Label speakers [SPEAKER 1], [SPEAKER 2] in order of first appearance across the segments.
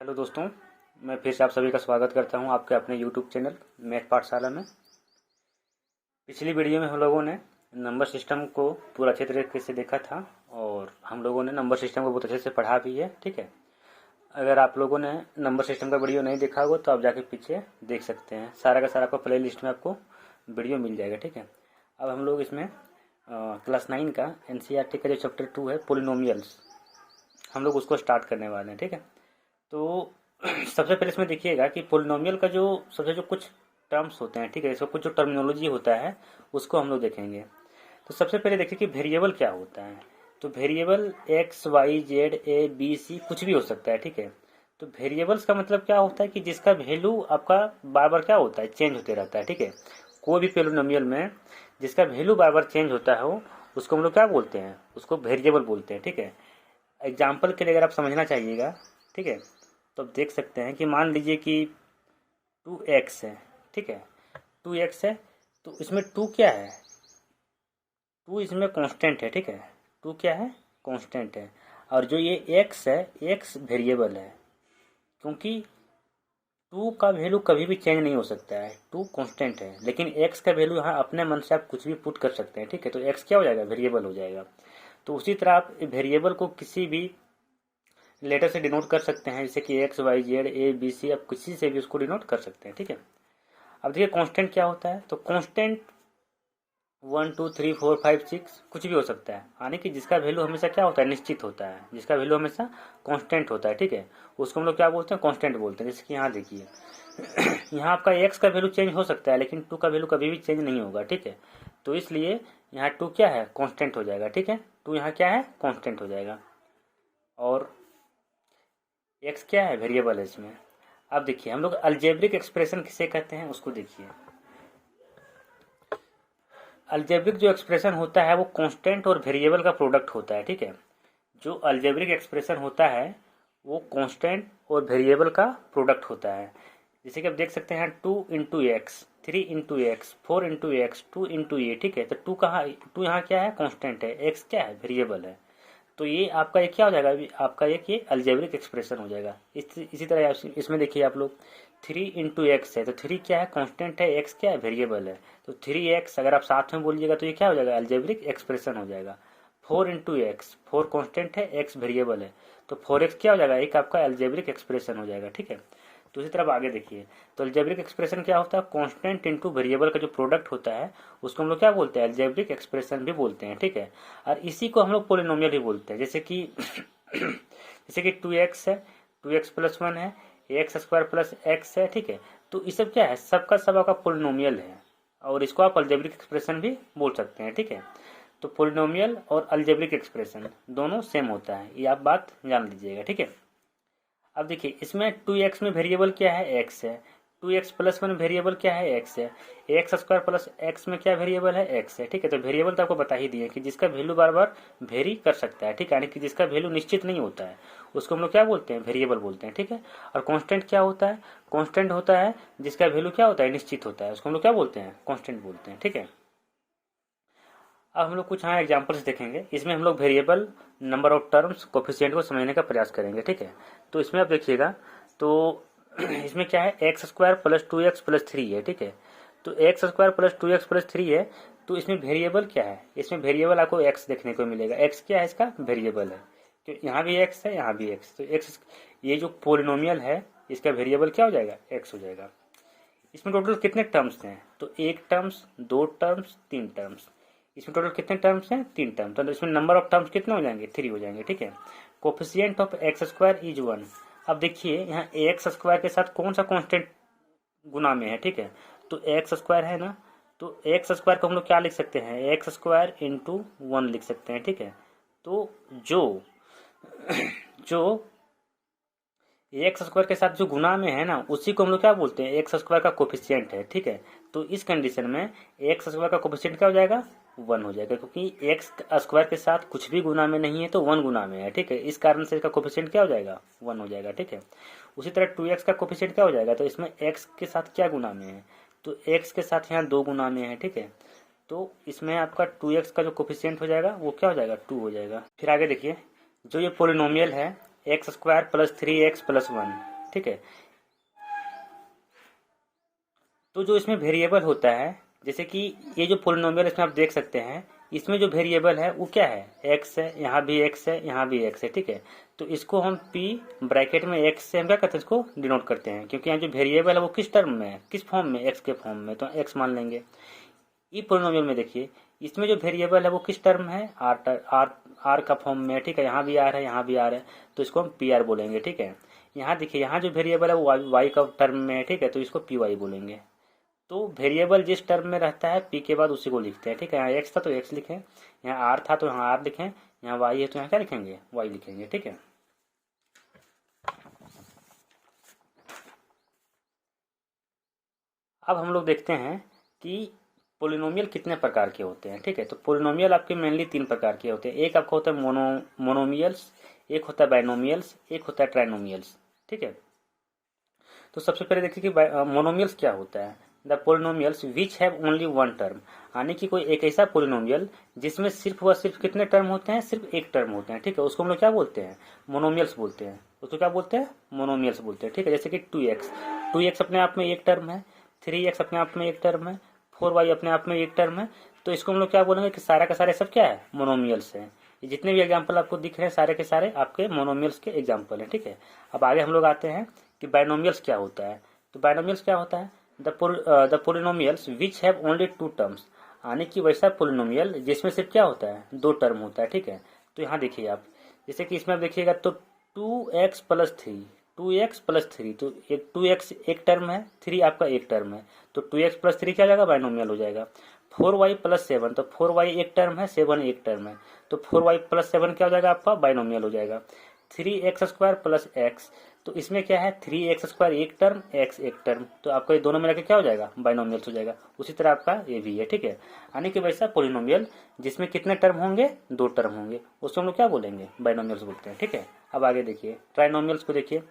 [SPEAKER 1] Hello दोस्तों, मैं फिर से आप सभी का स्वागत करता हूं आपके अपने यूट्यूब चैनल मैथ पाठशाला में। पिछली वीडियो में हम लोगों ने नंबर सिस्टम को पूरा अच्छे तरीके से देखा था और हम लोगों ने नंबर सिस्टम को बहुत अच्छे से पढ़ा भी है। ठीक है, अगर आप लोगों ने नंबर सिस्टम का वीडियो नहीं देखा होगा तो आप जाके पीछे देख सकते हैं। सारा का सारा आपको प्ले लिस्ट में आपको वीडियो मिल जाएगा। ठीक है, अब हम लोग इसमें क्लास 9 का NCERT का जो चैप्टर 2 है पोलिनोमियल्स, हम लोग उसको स्टार्ट करने वाले हैं। ठीक है, तो सबसे पहले इसमें देखिएगा कि पोलिनोमियल का जो सबसे जो कुछ टर्म्स होते हैं, ठीक है, इसका कुछ जो टर्मिनोलॉजी होता है उसको हम लोग देखेंगे। तो सबसे पहले देखिए कि वेरिएबल क्या होता है। तो variable x y z a b c कुछ भी हो सकता है। ठीक है, तो वेरिएबल्स का मतलब क्या होता है कि जिसका वैल्यू आपका बार बार क्या होता है, चेंज होते रहता है। ठीक है, कोई भी पोलिनोमियल में जिसका वैल्यू बार बार चेंज होता है उसको हम लोग क्या बोलते हैं, उसको वेरिएबल बोलते हैं। ठीक है, एग्जाम्पल के लिए अगर आप समझना चाहिएगा, ठीक है, तो आप देख सकते हैं कि मान लीजिए कि 2x है। ठीक है, 2x है, तो इसमें 2 क्या है, 2 इसमें कांस्टेंट है। ठीक है, 2 क्या है, कांस्टेंट है। और जो ये x है, x वेरिएबल है, क्योंकि 2 का वैल्यू कभी भी चेंज नहीं हो सकता है, 2 कांस्टेंट है। लेकिन x का वैल्यू यहाँ अपने मन से आप कुछ भी पुट कर सकते हैं। ठीक है, तो x क्या हो जाएगा, वेरिएबल हो जाएगा। तो उसी तरह आप वेरिएबल को किसी भी लेटर से डिनोट कर सकते हैं, जैसे कि x y z a b c, आप किसी से भी उसको डिनोट कर सकते हैं। ठीक है, अब देखिए कांस्टेंट क्या होता है। तो कांस्टेंट 1 2 3 4 5 6 कुछ भी हो सकता है, यानी कि जिसका वैल्यू हमेशा क्या होता है, निश्चित होता है, जिसका वैल्यू हमेशा कांस्टेंट होता है। ठीक है, उसको हम लोग क्या बोलते हैं, कांस्टेंट बोलते हैं। जैसे कि यहाँ देखिए यहाँ आपका एक्स का वैल्यू चेंज हो सकता है, लेकिन 2 का वैल्यू कभी भी चेंज नहीं होगा। ठीक है, तो इसलिए यहाँ 2 क्या है, कांस्टेंट हो जाएगा। ठीक है, 2 यहाँ क्या है, कांस्टेंट हो जाएगा। और एक्स क्या है, वेरिएबल है इसमें। अब देखिए हम लोग अलजेब्रिक एक्सप्रेशन किसे कहते हैं उसको देखिए। अलजेब्रिक जो एक्सप्रेशन होता है वो कांस्टेंट और वेरिएबल का प्रोडक्ट होता है। ठीक है, जो अलजेब्रिक एक्सप्रेशन होता है वो कांस्टेंट और वेरिएबल का प्रोडक्ट होता है। जैसे कि आप देख सकते हैं 2 into x, 3 into x, 4 into x, 2 into a. ठीक है, तो 2 कहाँ, 2 यहाँ क्या है, कांस्टेंट है, एक्स क्या है, वेरिएबल है। तो ये आपका एक क्या हो जाएगा, अभी आपका एक ये अलजेब्रिक एक्सप्रेशन हो जाएगा। इसी तरह इसमें देखिए आप लोग 3 इंटू एक्स है, तो 3 क्या है, कांस्टेंट है, एक्स क्या है, वेरिएबल है। तो 3x अगर आप साथ में बोलिएगा तो ये क्या हो जाएगा, अलजेब्रिक एक्सप्रेशन हो जाएगा। 4 इंटू एक्स, 4 कॉन्स्टेंट है, एक्स वेरिएबल है, तो 4x क्या हो जाएगा, एक आपका अलजेब्रिक एक्सप्रेशन हो जाएगा। ठीक है, तो इसी तरफ आगे देखिए। तो अलजेब्रिक एक्सप्रेशन क्या होता है, कांस्टेंट इंटू वेरिएबल का जो प्रोडक्ट होता है उसको हम लोग क्या बोलते हैं, अलजेब्रिक एक्सप्रेशन भी बोलते हैं। ठीक है, और इसी को हम लोग पोलिनोमियल भी बोलते हैं। जैसे कि जैसे कि 2x है, 2x प्लस 1 है, एक्स स्क्वायर प्लस एक्स है। ठीक है, तो ये सब क्या है, सबका सब आपका पोलिनोमियल है, और इसको आप अलजेब्रिक एक्सप्रेशन भी बोल सकते हैं। ठीक है, तो पोलिनोमियल और अलजेब्रिक एक्सप्रेशन दोनों सेम होता है, ये आप बात जान लीजिएगा। ठीक है, अब देखिए इसमें 2x में वेरिएबल क्या है, x है। 2x प्लस 1 वेरिएबल क्या है, x है। एक्स स्क्वायर प्लस x में क्या वेरिएबल है, x है। ठीक है, तो वेरिएबल तो आपको बता ही दिए कि जिसका वैल्यू बार बार वेरी कर सकता है। ठीक है, यानी कि जिसका वैल्यू निश्चित नहीं होता है उसको हम लोग क्या बोलते हैं, वेरिएबल बोलते हैं। ठीक है, और कांस्टेंट क्या होता है, कांस्टेंट होता है जिसका वैल्यू क्या होता है, निश्चित होता है, उसको हम लोग क्या बोलते हैं, कांस्टेंट बोलते हैं। ठीक है, अब हम लोग कुछ यहाँ एग्जांपल्स देखेंगे। इसमें हम लोग variable, number of terms, coefficient को समझने का प्रयास करेंगे। ठीक है, तो इसमें आप देखिएगा तो इसमें क्या है, x square plus 2x plus 3 है। ठीक है, तो x square plus 2x plus 3 है, तो इसमें वेरिएबल क्या है, इसमें वेरिएबल आपको x देखने को मिलेगा। x क्या है, इसका वेरिएबल है, तो यहाँ भी x है, यहाँ भी x, तो x ये जो पोलिनोमियल है इसका वेरिएबल क्या हो जाएगा, x हो जाएगा। इसमें टोटल कितने टर्म्स हैं, तो 1 टर्म्स, 2 टर्म्स, 3 टर्म्स। इसमें टोटल कितने टर्म्स हैं, 3 टर्म्स। तो इसमें नंबर ऑफ टर्म्स कितने हो जाएंगे, 3 हो जाएंगे। ठीक है, coefficient of x square is 1। अब देखिए यहाँ एक्स स्क्वायर के साथ कौन सा कांस्टेंट गुना में है। ठीक है, तो एक्स स्क्वायर है ना, तो एक्स स्क्वायर को हम लोग क्या लिख सकते हैं, एक्स स्क्वायर इंटू 1 लिख सकते हैं। ठीक है, तो जो जो एक्स स्क्वायर के साथ जो गुना में है ना, उसी को हम लोग क्या बोलते हैं, एक्स स्क्वायर का कोफिशिएंट है। ठीक है, तो इस कंडीशन में एक्स स्क्वायर का कोफिशिएंट क्या हो जाएगा, 1 हो जाएगा, क्योंकि एक्स स्क्वायर के साथ कुछ भी गुना में नहीं है तो 1 गुना में है। ठीक है, इस कारण से इसका कोफिशिएंट क्या हो जाएगा, 1 हो जाएगा। ठीक है, उसी तरह 2x का कोफिशिएंट क्या हो जाएगा, तो इसमें x के साथ क्या गुना में है, तो x के साथ यहाँ 2 गुना में है। ठीक है, तो इसमें आपका 2x का जो कोफिशिएंट हो जाएगा वो क्या हो जाएगा, 2 हो जाएगा। फिर आगे देखिए, जो ये पोलिनोमियल है x square plus 3x plus 1, ठीक है। तो जो इसमें वेरिएबल होता है, जैसे कि ये जो पोलिनोमियल इसमें आप देख सकते हैं, इसमें जो वेरिएबल है वो क्या है, x है, यहाँ भी x है, यहाँ भी x है, ठीक है। तो इसको हम p ब्रैकेट में x से हम क्या करते हैं, इसको डिनोट करते हैं, क्योंकि यहाँ जो वेरिएबल है वो किस टर्म में है, किस फॉर्म में, x के फॉर्म में, तो x मान लेंगे। ई पोलिनोमियल में देखिए, इसमें जो वेरिएबल है वो किस टर्म है, r का फॉर्म में, ठीक है। यहाँ भी r है, यहाँ भी r है, तो इसको हम pr बोलेंगे, ठीक है। यहाँ देखिए, यहाँ जो वेरिएबल है वो y का टर्म में है, ठीक है, तो इसको py बोलेंगे। तो वेरिएबल जिस टर्म में रहता है p के बाद उसी को लिखते हैं, ठीक है। यहाँ x था तो x लिखें, यहाँ r था तो यहाँ r लिखें, यहाँ y है तो यहाँ क्या लिखेंगे, y लिखेंगे, ठीक है। अब हम लोग देखते हैं कि पोलिनोमियल कितने प्रकार के होते हैं, ठीक है। तो पोलिनोमियल आपके मेनली 3 प्रकार के होते हैं। एक आपका होता है मोनोमियल्स, एक होता है बाइनोमियल्स, एक होता है ट्राइनोमियल्स, ठीक है। तो सबसे पहले देखिए कि मोनोमियल्स क्या होता है। The polynomials which have only one term, यानी कि कोई एक ऐसा पोलिनोमियल जिसमें सिर्फ व सिर्फ कितने टर्म होते हैं, सिर्फ एक टर्म होते हैं, ठीक है। उसको हम लोग क्या बोलते हैं, मोनोमियल्स बोलते हैं। उसको क्या बोलते हैं, मोनोमियल्स बोलते हैं, ठीक है। जैसे कि 2x अपने आप में एक टर्म है, 3x अपने आप में एक टर्म है, 4y अपने आप में एक टर्म है। तो इसको हम लोग क्या बोलेंगे कि सारा का सारे सब क्या है, मोनोमियल्स हैं। ये जितने भी एग्जाम्पल आपको दिख रहे हैं सारे के सारे आपके मोनोमियल्स के एग्जाम्पल हैं, ठीक है। अब आगे हम लोग आते हैं कि बाइनोमियल्स क्या होता है। तो बाइनोमियल्स क्या होता है, the polynomials which have only 2 terms, यानी कि वैसा पोलिनोमियल जिसमें सिर्फ क्या होता है, 2 टर्म होता है, ठीक है। तो यहाँ देखिए आप, जैसे कि इसमें आप देखिएगा तो 2x प्लस 3, 2x प्लस 3, तो एक 2x एक टर्म है, 3 आपका एक टर्म है, तो 2x प्लस 3 क्या हो जाएगा, बाइनोमियल हो जाएगा। 4y प्लस 7, तो 4y एक टर्म है, 7 एक टर्म है, तो 4y प्लस 7 क्या हो जाएगा, आपका बाइनोमियल हो जाएगा। 3x स्क्वायर प्लस x, तो इसमें क्या है, 3x स्क्वायर एक टर्म, x एक टर्म, तो आपको ये दोनों मिला के क्या हो जाएगा, बाइनोमियल्स हो जाएगा। उसी तरह आपका ये भी है, ठीक है। यानी कि वैसा पोलिनोमियल जिसमें कितने टर्म होंगे, 2 टर्म होंगे, उसको हम लोग क्या बोलेंगे, बाइनोमियल्स बोलते हैं, ठीक है। अब आगे देखिए ट्राइनोमियल्स को देखिए।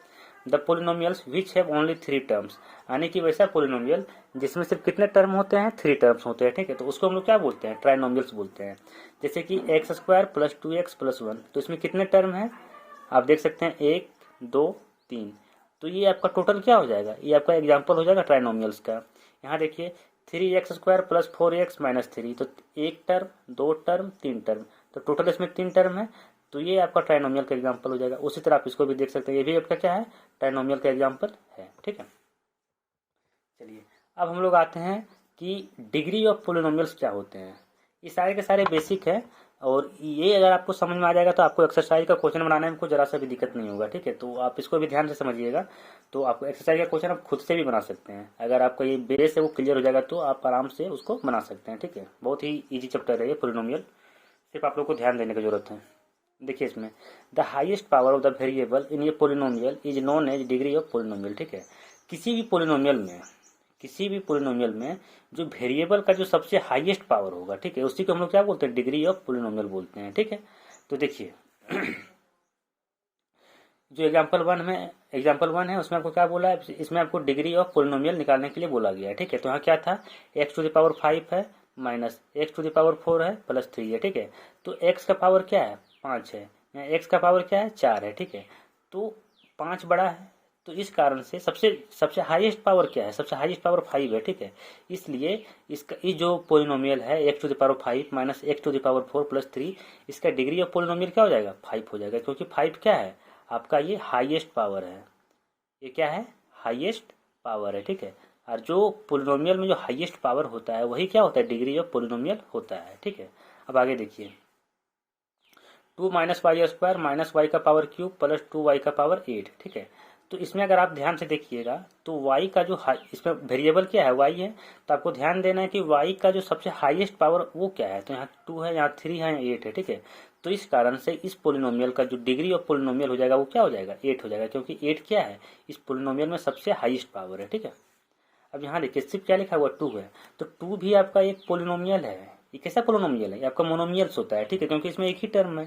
[SPEAKER 1] The polynomials which have only 3 terms, यानी कि वैसा पोलिनोमियल जिसमें सिर्फ कितने टर्म होते हैं, 3 टर्म्स होते हैं, ठीक है। तो उसको हम लोग क्या बोलते हैं, ट्राइनोमियल्स बोलते हैं। जैसे कि x square plus 2x plus 1, तो इसमें कितने टर्म है, आप देख सकते हैं 1 2 3, तो ये आपका टोटल क्या हो जाएगा, ये आपका एग्जाम्पल हो जाएगा ट्राइनोमियल्स का। यहाँ देखिए 3x square plus 4x minus 3, तो 1 टर्म 2 टर्म 3 टर्म, तो टोटल इसमें 3 टर्म है, तो ये आपका ट्राइनोमियल का एग्जाम्पल हो जाएगा। उसी तरह आप इसको भी देख सकते हैं, ये भी आपका क्या है, ट्राइनोमियल का एग्जाम्पल है, ठीक है। चलिए अब हम लोग आते हैं कि डिग्री ऑफ पोलिनोमियल्स क्या होते हैं। ये सारे के सारे बेसिक है, और ये अगर आपको समझ में आ जाएगा तो आपको एक्सरसाइज का क्वेश्चन बनाने में कोई जरा सा भी दिक्कत नहीं होगा, ठीक है। तो आप इसको भी ध्यान से समझिएगा, तो आपको एक्सरसाइज का क्वेश्चन आप खुद से भी बना सकते हैं। अगर आपका ये बेस है वो क्लियर हो जाएगा तो आप आराम से उसको बना सकते हैं, ठीक है। बहुत ही ईजी चैप्टर है ये पोलिनोमियल, सिर्फ आप लोग को ध्यान देने की जरूरत है। देखिए इसमें the highest power of the variable in a polynomial is known as degree of polynomial, ठीक है। किसी भी पोलिनोमियल में जो वेरिएबल का जो सबसे हाईएस्ट पावर होगा, ठीक है, उसी को हम लोग क्या बोलते हैं, डिग्री ऑफ पोलिनोमियल बोलते हैं, ठीक है। तो देखिए जो एग्जाम्पल वन है उसमें आपको क्या बोला है, इसमें आपको डिग्री ऑफ पोलिनोमियल निकालने के लिए बोला गया है, ठीक है। तो यहाँ क्या था, x टू द पावर 5 है minus x to the power 4 है प्लस 3 है, ठीक है। तो x का पावर क्या है, 5 है, यहाँ x का पावर क्या है, 4 है, ठीक है। तो 5 बड़ा है, तो इस कारण से सबसे हाईएस्ट पावर क्या है, सबसे हाईएस्ट पावर 5 है, ठीक है। इसलिए इसका ये जो पोलिनोमियल है x to the power 5 minus x to the power 4 plus 3, इसका डिग्री ऑफ पोलिनोमियल क्या हो जाएगा, 5 हो जाएगा, क्योंकि 5 क्या है, आपका ये हाईएस्ट पावर है, ये क्या है, हाईएस्ट पावर है, ठीक है। और जो पोलिनोमियल में जो हाईएस्ट पावर होता है वही क्या होता है, डिग्री ऑफ पोलिनोमियल होता है, ठीक है। अब आगे देखिए 2 minus y square minus y का पावर क्यूब प्लस 2y का पावर 8, ठीक है। तो इसमें अगर आप ध्यान से देखिएगा तो y का जो इसमें वेरिएबल क्या है, y है, तो आपको ध्यान देना है कि y का जो सबसे हाईएस्ट पावर वो क्या है, तो यहाँ 2 है, यहाँ 3 है, यहाँ 8 है, ठीक है। तो इस कारण से इस पोलिनोमियल का जो डिग्री ऑफ पोलिनोमियल हो जाएगा वो क्या हो जाएगा, 8 हो जाएगा, क्योंकि 8 क्या है, इस पोलिनोमियल में सबसे हाईएस्ट पावर है, ठीक है। अब यहाँ देखिए सिर्फ क्या लिखा हुआ, 2 है, तो 2 भी आपका एक पोलिनोमियल है। ये कैसा पोलिनोमियल है, ये आपका मोनोमियल्स होता है, ठीक है, क्योंकि इसमें एक ही टर्म है।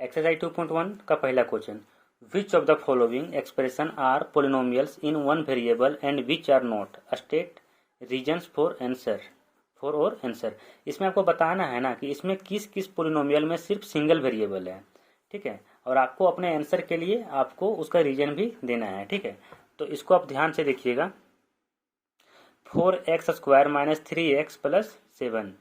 [SPEAKER 1] एक्सरसाइज 2.1 का पहला question, which of the following expression are polynomials in one variable and which are not, state reasons for your answer. इसमें आपको बताना है ना कि इसमें किस किस पोलिनोमियल में सिर्फ सिंगल वेरिएबल है, ठीक है, और आपको अपने आंसर के लिए आपको उसका रीजन भी देना है, ठीक है। तो इसको आप ध्यान से देखिएगा, 4x square minus 3x plus 7,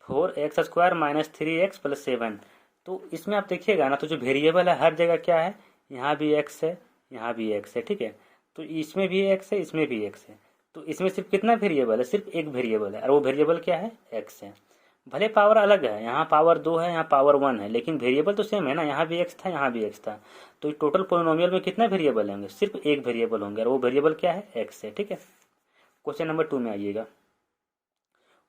[SPEAKER 1] 4x square minus 3x plus 7। तो इसमें आप देखिएगा ना, तो जो वेरिएबल है हर जगह क्या है, यहाँ भी x है, यहाँ भी x है, ठीक है। तो इसमें भी x है, इसमें भी x है। तो इसमें सिर्फ कितना वेरिएबल है, सिर्फ एक वेरिएबल है, और वो वेरिएबल क्या है, x है। भले पावर अलग है, यहाँ पावर 2 है, यहाँ पावर 1 है, लेकिन वेरिएबल तो सेम है ना, यहाँ भी x था, यहाँ भी x था। तो टोटल पोलिनोमियल में कितना वेरिएबल होंगे, सिर्फ एक वेरिएबल होंगे, और वो वेरिएबल क्या है, x है, ठीक है। क्वेश्चन नंबर 2 में आइएगा,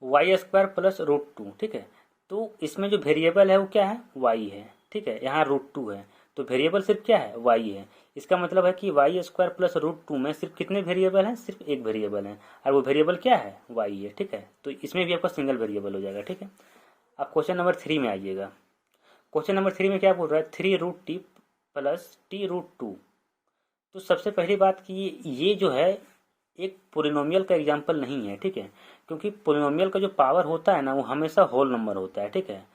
[SPEAKER 1] वाई स्क्वायर प्लस √2, ठीक है। तो इसमें जो वेरिएबल है वो क्या है, y है, ठीक है। यहाँ √2 है, तो वेरिएबल सिर्फ क्या है, y है। इसका मतलब है कि वाई स्क्वायर प्लस √2 में सिर्फ कितने वेरिएबल हैं, सिर्फ एक वेरिएबल है, और वो वेरिएबल क्या है, y है, ठीक है। तो इसमें भी आपका सिंगल वेरिएबल हो जाएगा, ठीक है। अब क्वेश्चन नंबर 3 में आइएगा। क्वेश्चन नंबर 3 में क्या बोल रहा है, 3√t प्लस t√2। तो सबसे पहली बात कि ये जो है एक पोलिनोमियल का एग्जाम्पल नहीं है, ठीक है, क्योंकि पोलिनोमियल का जो पावर होता है ना वो हमेशा होल नंबर होता है, ठीक है।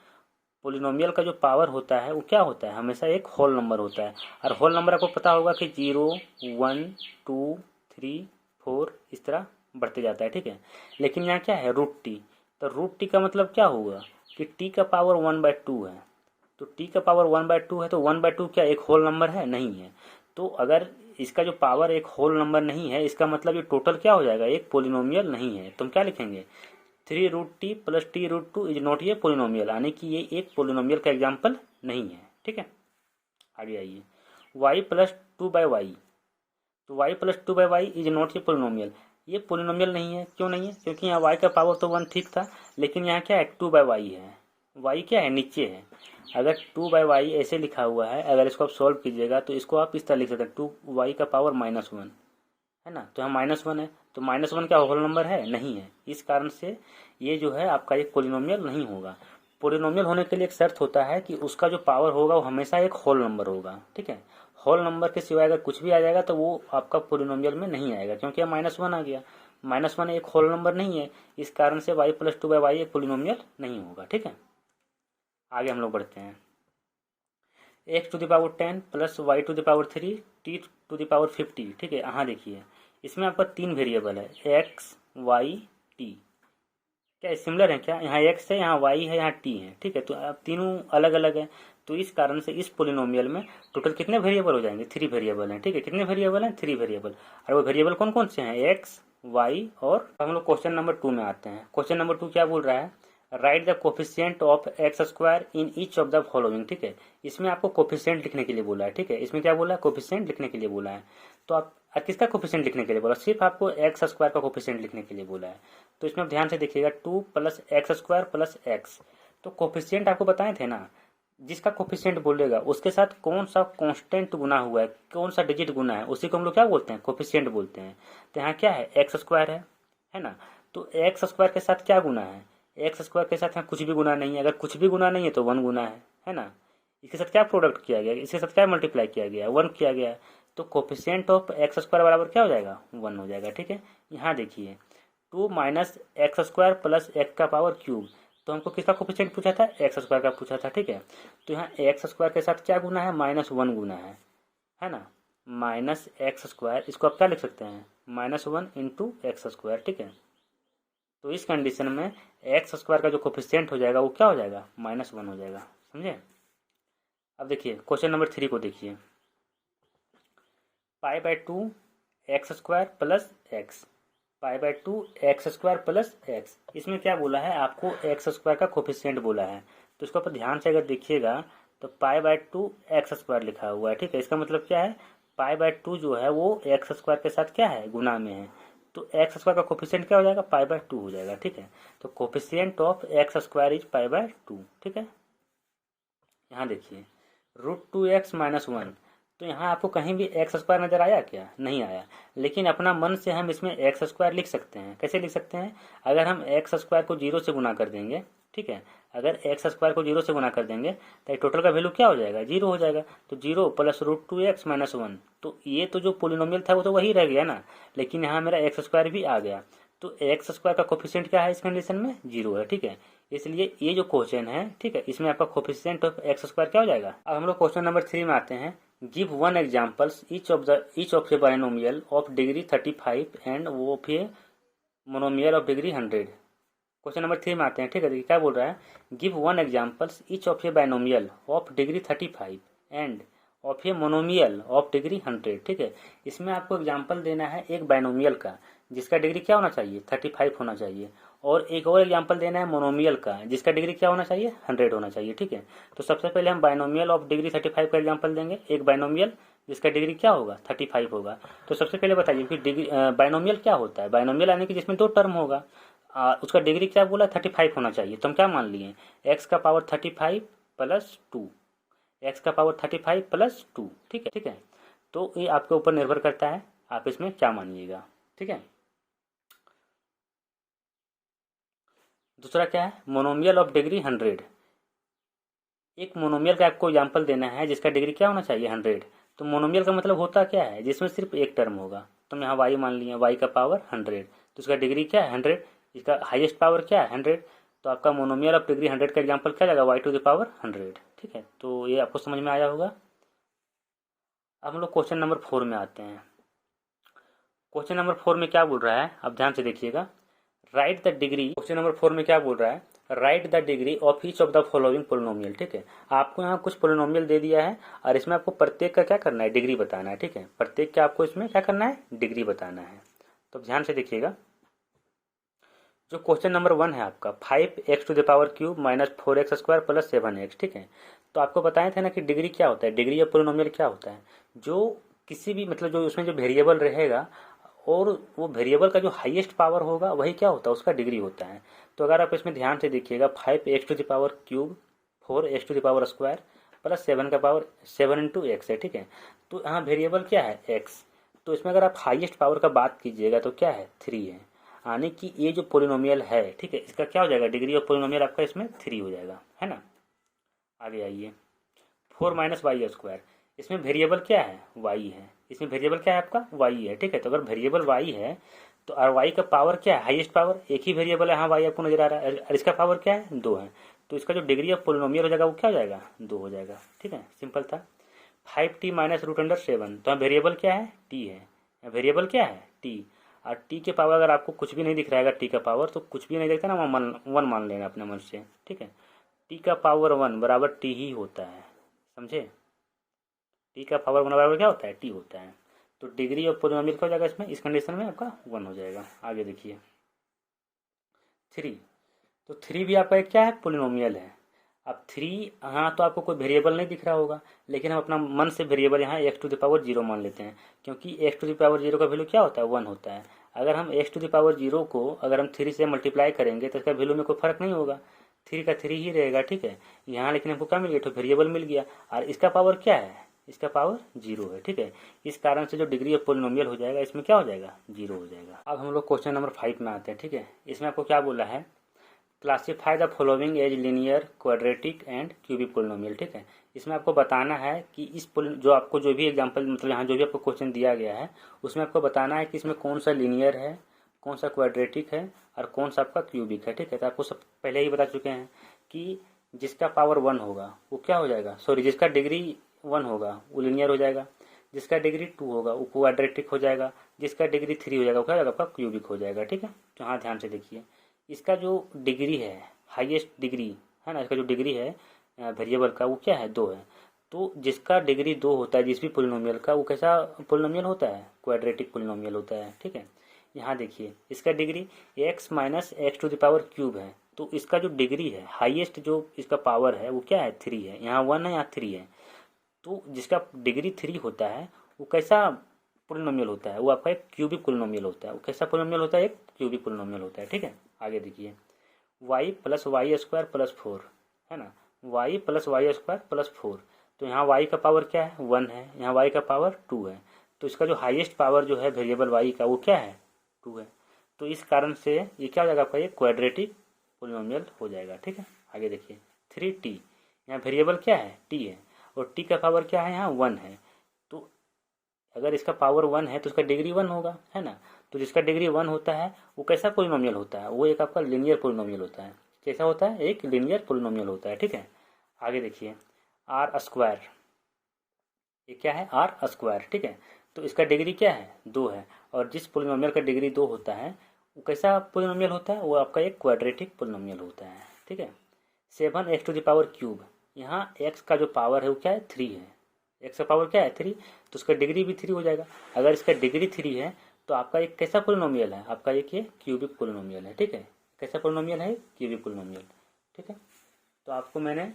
[SPEAKER 1] पोलिनोमियल का जो पावर होता है वो क्या होता है, हमेशा एक होल नंबर होता है, और होल नंबर आपको पता होगा कि 0, 1, 2, 3, 4 इस तरह बढ़ते जाता है, ठीक है। लेकिन यहाँ क्या है, √t, तो √t का मतलब क्या होगा कि t का पावर 1/2 है। तो t का पावर 1/2 है, तो 1/2 क्या एक होल नंबर है, नहीं है। तो अगर इसका जो पावर एक होल नंबर नहीं है, इसका मतलब ये टोटल क्या हो जाएगा, एक पोलिनोमियल नहीं है। तो हम क्या लिखेंगे, 3√t plus t√2 is not ये पोलिनोमियल, यानी कि ये एक पोलिनोमियल का एग्जाम्पल नहीं है, ठीक है। आगे आइए, y प्लस 2/y, तो y plus 2/y is not ये पोलिनोमियल, ये पोलिनोमियल नहीं है। क्यों नहीं है, क्योंकि यहाँ y का पावर तो 1 ठीक था, लेकिन यहाँ क्या है, 2/y है, y क्या है, नीचे है। अगर 2/y ऐसे लिखा हुआ है, अगर इसको आप सॉल्व कीजिएगा तो इसको आप इस तरह लिख सकते हैं, 2y का पावर -1 है ना, तो यहाँ -1 है, तो -1 क्या होल नंबर है, नहीं है। इस कारण से ये जो है आपका एक पोलिनोमियल नहीं होगा। पोलिनोमियल होने के लिए एक शर्त होता है कि उसका जो पावर होगा वो हमेशा एक होल नंबर होगा, ठीक है। होल नंबर के सिवाय अगर कुछ भी आ जाएगा तो वो आपका पोलिनोमियल में नहीं आएगा, क्योंकि यहाँ -1 आ गया, -1 एक होल नंबर नहीं है, इस कारण से y प्लस 2/y एक पोलिनोमियल नहीं होगा, ठीक है। आगे हम लोग बढ़ते हैं, x⁻10 प्लस y⁻3 t⁻50, ठीक है। यहाँ देखिए, इसमें आपका 3 वेरिएबल है, x, y, t, क्या सिमिलर है क्या, यहाँ x है, यहाँ y है, यहाँ t है, ठीक है। तो अब तीनों अलग अलग है, तो इस कारण से इस पोलिनोमियल में टोटल कितने वेरिएबल हो जाएंगे, 3 वेरिएबल हैं, ठीक है। कितने वेरिएबल हैं, 3 वेरिएबल, और वो वेरिएबल कौन कौन से हैं, x, y और। हम लोग क्वेश्चन नंबर 2 में आते हैं। क्वेश्चन नंबर 2 क्या बोल रहा है, right the coefficient of x square in each of the following, ठीक है। इसमें आपको कोफिशिएंट लिखने के लिए बोला है, ठीक है। इसमें क्या बोला है, कोफिशिएंट लिखने के लिए बोला है। तो आप किसका कोफिशिएंट लिखने के लिए बोला, सिर्फ आपको एक्स स्क्वायर का कोफिशिएंट लिखने के लिए बोला है। तो इसमें आप ध्यान से देखिएगा, 2 plus x square plus x. तो कोफिशिएंट आपको बताए थे ना, जिसका कोफिशिएंट बोलेगा उसके साथ कौन सा कांस्टेंट गुना हुआ है, कौन सा डिजिट गुना है, उसी को हम लोग क्या बोलते हैं, कोफिशिएंट बोलते हैं। तो यहाँ क्या है, एक्स स्क्वायर है ना। तो एक्स स्क्वायर के साथ क्या गुना है, एक्स स्क्वायर के साथ यहाँ कुछ भी गुना नहीं है। अगर कुछ भी गुना नहीं है तो 1 गुना है ना। इसके साथ क्या प्रोडक्ट किया गया, इसके साथ क्या मल्टीप्लाई किया गया, 1 किया गया। तो कोफिशिएंट ऑफ एक्स स्क्वायर बराबर क्या हो जाएगा, 1 हो जाएगा, ठीक है। यहाँ देखिए, 2 minus x square plus x का पावर क्यूब। तो हमको किसका कोफिशिएंट पूछा था, एक्स स्क्वायर का पूछा था, ठीक है। तो यहाँ एक्स स्क्वायर के साथ क्या गुना है, -1 गुना है ना, माइनस एक्स स्क्वायर, इसको आप क्या लिख सकते हैं, -1 इंटू एक्स स्क्वायर, ठीक है। तो इस कंडीशन में एक्स स्क्वायर का जो कोफिशिएंट हो जाएगा वो क्या हो जाएगा, -1 हो जाएगा, समझे। अब देखिए क्वेश्चन नंबर 3 को देखिए, π/2 x square plus x, π/2 x square plus x. इसमें क्या बोला है, आपको एक्स स्क्वायर का कोफिशिएंट बोला है। तो इसको आप ध्यान से अगर देखिएगा तो π/2 एक्स स्क्वायर लिखा हुआ है, ठीक है। इसका मतलब क्या है, π/2 जो है वो एक्स स्क्वायर के साथ क्या है, गुना में है। तो एक्स स्क्वायर का कोफिशिएंट क्या हो जाएगा, π/2 हो जाएगा, ठीक है। तो coefficient of x square is π/2, ठीक है। यहाँ देखिए, √2x - 1, तो यहाँ आपको कहीं भी एक्स स्क्वायर नजर आया क्या, नहीं आया। लेकिन अपना मन से हम इसमें एक्स स्क्वायर लिख सकते हैं। कैसे लिख सकते हैं, अगर हम एक्स स्क्वायर को 0 से गुना कर देंगे ठीक है। अगर एक्स स्क्वायर को 0 से गुना कर देंगे तो टोटल का वैल्यू क्या हो जाएगा, 0 हो जाएगा। तो 0 प्लस √2x माइनस 1, तो ये तो जो पोलिनोमियल था वो तो वही रह गया ना, लेकिन यहाँ मेरा एक्स स्क्वायर भी आ गया। तो एक्स स्क्वायर का कोफिशिएंट क्या है इस कंडीशन में, 0 है, ठीक है। इसलिए ये जो क्वेश्चन है, ठीक है, इसमें आपका कोफिशिएंट ऑफ एक्स स्क्वायर क्या हो जाएगा। अब हम लोग क्वेश्चन नंबर 3 में आते हैं। Give one examples each of A binomial of degree 35 end of a monomial of degree 100। Question number 3 में आते हैं, ठीक है। देखिए क्या बोल रहा है, give one examples each of A binomial of degree 35 end of a monomial of degree 100, ठीक है। इसमें आपको एग्जाम्पल देना है एक बाइनोमियल का जिसका डिग्री क्या होना चाहिए, 35 होना चाहिए, और एक और एग्जाम्पल देना है मोनोमियल का जिसका डिग्री क्या होना चाहिए, 100 होना चाहिए, ठीक है। तो सबसे पहले हम बाइनोमियल ऑफ डिग्री 35 का एग्जाम्पल देंगे, एक बाइनोमियल जिसका डिग्री क्या होगा, 35 होगा। तो सबसे पहले बताइए कि डिग्री बाइनोमियल क्या होता है। बाइनोमियल यानी कि जिसमें 2 टर्म होगा, उसका डिग्री क्या बोला, 35 होना चाहिए। तो हम क्या मान लिए, एक्स का पावर 35 प्लस 2, एक्स का पावर 35 प्लस 2, ठीक है, ठीक है। तो ये आपके ऊपर निर्भर करता है, आप इसमें क्या मानिएगा, ठीक है। दूसरा क्या है, मोनोमियल ऑफ डिग्री 100। एक मोनोमियल का आपको एग्जाम्पल देना है जिसका डिग्री क्या होना चाहिए, 100। तो मोनोमियल का मतलब होता क्या है, जिसमें सिर्फ एक टर्म होगा। तो हम यहाँ वाई मान लिए, वाई का पावर 100, तो इसका डिग्री क्या है, 100, इसका हाईएस्ट पावर क्या है, 100। तो आपका मोनोमियल ऑफ डिग्री 100 का एग्जाम्पल क्या जाएगा, वाई टू द पावर 100, ठीक है। तो ये आपको समझ में आया होगा। अब हम लोग क्वेश्चन नंबर 4 में आते हैं। क्वेश्चन नंबर 4 में क्या बोल रहा है, आप ध्यान से देखिएगा। Right the degree, question number 4 में क्या बोल रहा है, right the degree of each of the following polynomial, ठीक है। आपको यहाँ कुछ पोलिनोमियल दे दिया है और इसमें आपको प्रत्येक का क्या करना है, डिग्री बताना है, ठीक है। प्रत्येक का आपको इसमें क्या करना है, डिग्री बताना है। तो ध्यान से देखिएगा। जो क्वेश्चन नंबर 1 है आपका, 5x to the power cube minus 4x square plus 7x, ठीक है। तो आपको बताए थे ना कि डिग्री क्या होता है, डिग्री ऑफ पोलिनोमियल क्या होता है, जो किसी भी मतलब जो उसमें जो वेरिएबल रहेगा और वो वेरिएबल का जो हाईएस्ट पावर होगा वही क्या होता है, उसका डिग्री होता है। तो अगर आप इसमें ध्यान से देखिएगा, 5x to the power cube 4x to the power square plus 7 का पावर 7 इंटू एक्स है, ठीक है। तो यहाँ वेरिएबल क्या है, एक्स। तो इसमें अगर आप हाईएस्ट पावर का बात कीजिएगा तो क्या है, 3 है। यानी कि ये जो पोलिनोमियल है, ठीक है, इसका क्या हो जाएगा, डिग्री ऑफ पोलिनोमियल आपका इसमें 3 हो जाएगा, है ना। आगे आइए, 4 माइनस वाई स्क्वायर, इसमें वेरिएबल क्या है, वाई है। इसमें वेरिएबल क्या है आपका, वाई है, ठीक है। तो अगर वेरिएबल वाई है तो और वाई का पावर क्या है, हाईएस्ट पावर, एक ही वेरिएबल है, हाँ वाई आपको नजर आ रहा है, और इसका पावर क्या है, 2 है। तो इसका जो डिग्री ऑफ पोलिनोमियल हो जाएगा वो क्या हो जाएगा, 2 हो जाएगा, ठीक है, सिंपल था। 5t माइनस √7, तो वेरिएबल क्या है, टी है, वेरिएबल क्या है, टी। और टी के पावर अगर आपको कुछ भी नहीं दिख रहा है टी का पावर, तो कुछ भी नहीं देखता ना, वन मान लेना अपने मन से, ठीक है। टी का पावर 1 बराबर टी ही होता है, समझे। टी का पावर 1 बराबर क्या होता है, टी होता है। तो डिग्री ऑफ पोलिनोमियल क्या हो जाएगा इसमें, इस कंडीशन में आपका 1 हो जाएगा। आगे देखिए 3, तो 3 भी आपका एक क्या है, पोलिनोमियल है। अब 3 यहाँ तो आपको कोई वेरिएबल नहीं दिख रहा होगा, लेकिन हम अपना मन से वेरिएबल यहाँ x टू द पावर 0 मान लेते हैं, क्योंकि x टू द पावर 0 का वैल्यू क्या होता है, 1 होता है। अगर हम x टू द पावर 0 को अगर हम 3 से मल्टीप्लाई करेंगे तो इसका वैल्यू में कोई फर्क नहीं होगा, 3 का 3 ही रहेगा, ठीक है। यहाँ लेकिन हमको क्या मिल गया, तो वेरिएबल मिल गया, और इसका पावर क्या है, इसका पावर 0 है, ठीक है। इस कारण से जो डिग्री ऑफ पोलिनोमियल हो जाएगा इसमें क्या हो जाएगा, 0 हो जाएगा। अब हम लोग क्वेश्चन नंबर 5 में आते हैं, ठीक है। इसमें आपको क्या बोला है, classify the following as linear, quadratic and cubic polynomial, ठीक है। इसमें आपको बताना है कि इस जो आपको जो भी एग्जांपल मतलब यहाँ जो भी आपको क्वेश्चन दिया गया है उसमें आपको बताना है कि इसमें कौन सा लीनियर है, कौन सा क्वाड्रेटिक है और कौन सा आपका क्यूबिक है, ठीक है। तो आपको सब पहले ही बता चुके हैं कि जिसका पावर 1 होगा वो क्या हो जाएगा, सॉरी जिसका डिग्री 1 होगा वो लीनियर हो जाएगा, जिसका डिग्री 2 होगा वो क्वाड्रेटिक हो जाएगा, जिसका डिग्री 3 हो जाएगा वो क्या हो जाएगा, आपका क्यूबिक हो जाएगा, ठीक है। तो हाँ ध्यान से देखिए, इसका जो डिग्री है, हाईएस्ट डिग्री है ना, इसका जो डिग्री है वेरिएबल का वो क्या है, 2 है। तो जिसका डिग्री 2 होता है जिस भी पोलिनोमियल का, वो कैसा पोलिनोमियल होता है, क्वाड्रेटिक पोलिनोमियल होता है, ठीक है। यहाँ देखिए इसका degree x minus x to the power cube है, तो इसका जो डिग्री है, हाईएस्ट जो इसका पावर है वो क्या है, 3 है। यहाँ 1 है, यहाँ 3 है। तो जिसका डिग्री 3 होता है वो कैसा पोलिनोमियल होता है, वो आपका एक क्यूबिक पोलिनोमियल होता है। वो कैसा पोलिनोमियल होता है, एक क्यूबिक पोलिनोमियल होता है, ठीक है। आगे देखिए, y plus y square plus 4 है ना, y plus y square plus 4। तो यहाँ y का पावर क्या है, 1 है, यहाँ y का पावर 2 है। तो इसका जो हाईएस्ट पावर जो है वेरिएबल y का वो क्या है, 2 है। तो इस कारण से ये क्या हो जाएगा आपका, ये क्वाड्रेटिक पोलिनोमियल हो जाएगा। ठीक है, आगे देखिए 3t, यहाँ वेरिएबल क्या है, t है, और t का पावर क्या है, यहाँ 1 है। तो अगर इसका पावर 1 है तो इसका डिग्री 1 होगा, है ना। तो जिसका डिग्री 1 होता है वो कैसा पोलिनोमियल होता है, वो एक आपका लीनियर पोलिनोमियल होता है। कैसा होता है, एक लीनियर पोलिनोमियल होता है। ठीक है, आगे देखिए आर स्क्वायर, ये क्या है, आर स्क्वायर। ठीक है, तो इसका डिग्री क्या है, 2 है, और जिस पोलिनोमियल का डिग्री 2 होता है वो कैसा पोलिनोमियल होता है, वो आपका एक क्वाड्रेटिक पोलिनोमियल होता है। ठीक है, 7x⁻³ यहाँ x का जो पावर है वो क्या है, 3 है। x का पावर क्या है, 3, तो उसका डिग्री भी 3 हो जाएगा। अगर इसका डिग्री 3 है तो आपका एक कैसा पोलिनोमियल है, आपका एक ये क्यूबिक पोलिनोमियल है। ठीक है, कैसा पोलिनोमियल है, क्यूबिक पोलिनोमियल। ठीक है, तो आपको मैंने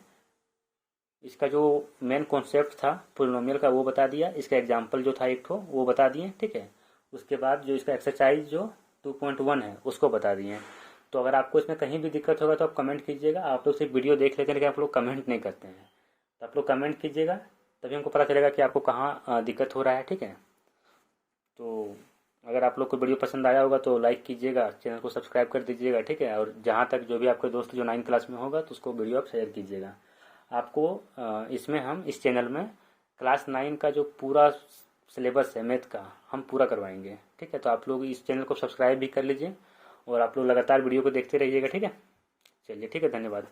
[SPEAKER 1] इसका जो मेन कॉन्सेप्ट था पोलिनोमियल का वो बता दिया, इसका एग्जाम्पल जो था एक ठो वो बता दिए। ठीक है, उसके बाद जो इसका एक्सरसाइज जो 2.1 है उसको बता दिए। तो अगर आपको इसमें कहीं भी दिक्कत होगा तो आप कमेंट कीजिएगा। आप लोग सिर्फ वीडियो देख लेते हैं लेकिन आप लोग कमेंट नहीं करते हैं, तो आप लोग कमेंट कीजिएगा, तभी हमको पता चलेगा कि आपको कहाँ दिक्कत हो रहा है। ठीक है, तो अगर आप लोग को वीडियो पसंद आया होगा तो लाइक कीजिएगा, चैनल को सब्सक्राइब कर दीजिएगा। ठीक है, और जहाँ तक जो भी आपके दोस्त जो 9 क्लास में होगा तो उसको वीडियो आप शेयर कीजिएगा। आपको इसमें हम इस चैनल में क्लास 9 का जो पूरा सिलेबस है मैथ का हम पूरा करवाएंगे। ठीक है, तो आप लोग इस चैनल को सब्सक्राइब भी कर लीजिए और आप लोग लगातार वीडियो को देखते रहिएगा। ठीक है, चलिए ठीक है, धन्यवाद।